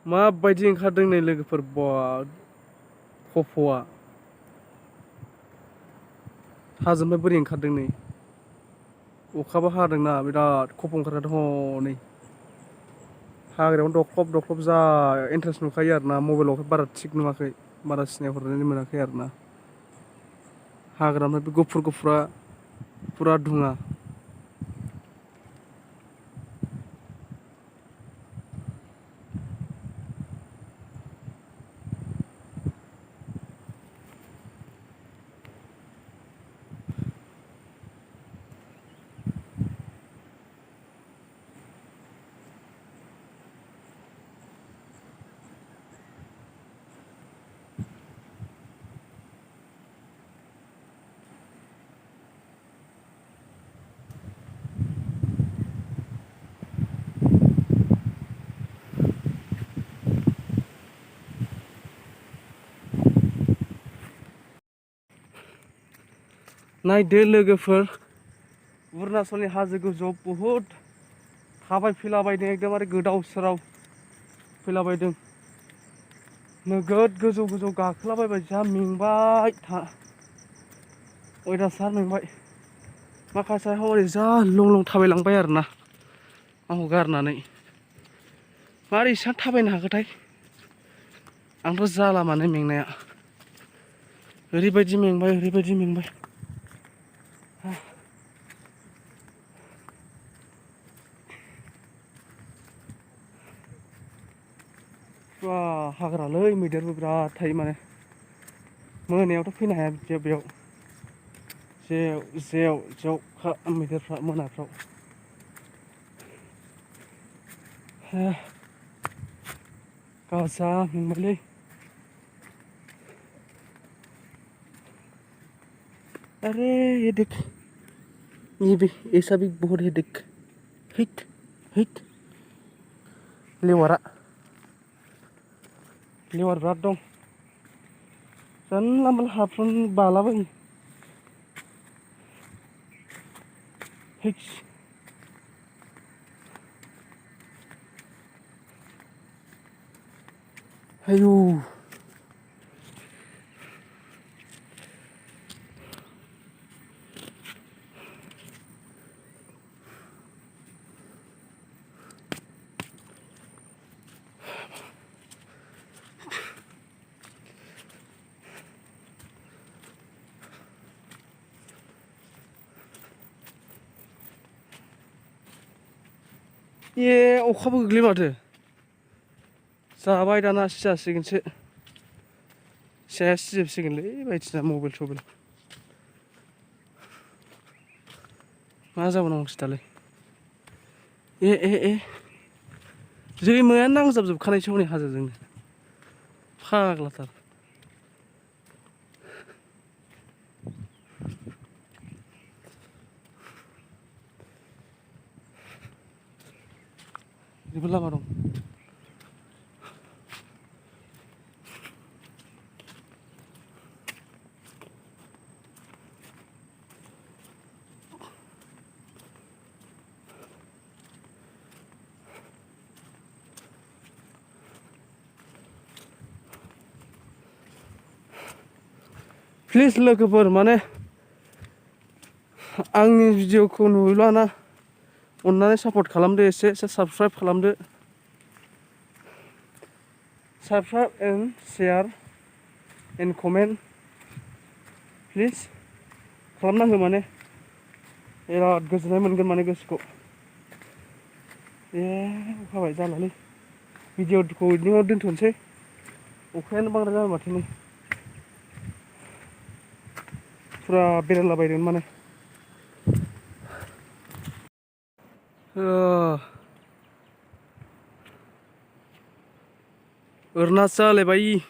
माबायदि ओंखारदों नै लोगोफोर बा खफ'आ हाजोनिफ्राय बोरै ओंखारदों नै अखाबो हादोंना बिराद खफ' ओंखारदों हनै हाग्रायावनो दख्लब दख्लब जा इन्टारेस्ट नुखायो आरोना मबाइलाव बारा थिग नुवाखै बारा सिनायहरनो मोनाखै आरोना हाग्रानिफ्राय बे गुफुर गुफुरा फुरा धुङा नायदो लोगोफोर अरुणाचलनि हाजो गोजौआव बहुद थाबायफैलाबायदों एकदमबारे गोदाव सोराव फैलाबायदों नोगोद गोजौ गोजौ गाखोलाबायबाय जा मेंबाय अयदासार मेंबाय माखासे हरै जा लं लं थाबायलांबाय आरोना आंखौ गारनानै मारै एसेबां थाबायनो हाखोथाय आंथ' जाला माने मेंनाया ओरैबायदि मेंबाय बा हाग्रालै मैदेरबो बिराद थायो माने मोनायावथ' फैनो हाया बिदियाव बेयाव जेव जेवखा मैदेरफ्रा मोनाफ्राव गाजा मेंबायलै अरे ये देख ये भी ऐसा भी बहुत है देख हिट हिट लेवारा लेवार बिराद दं जानला मोनला हाफ्रावनो बालाबायो हिक्स आयौ ये अखाबो गोग्लैयो माथो जाबाय दाना जासिगोनसो सेस जोबसिगोनलै बायदिसिना मबाइल सबाइल मा जाबावनांगौसै दालाय ए जैमायानो नांजाबजोबखानायसो हनै हाजोजोंनो फाग्लाथार जेबो लामा दं प्लिज लोगोफोर माने आंनि भिडिअखौ नुयोब्ला ना अन्नानै सापर्ट खालामदो एसे साबस्क्राइब खालामदो subscribe and share and comment please खालामनांगौ माने बिराद गोजोननाय मोनगोन माने गोसोखौ अखा हाबाय जालालै भिडिअखौ बिदिनो दोनथ'नोसै अखायानो बांद्राय जाबाय माथो नै फुरा बेरायलाबायदों माने अरुणाचल है भाई।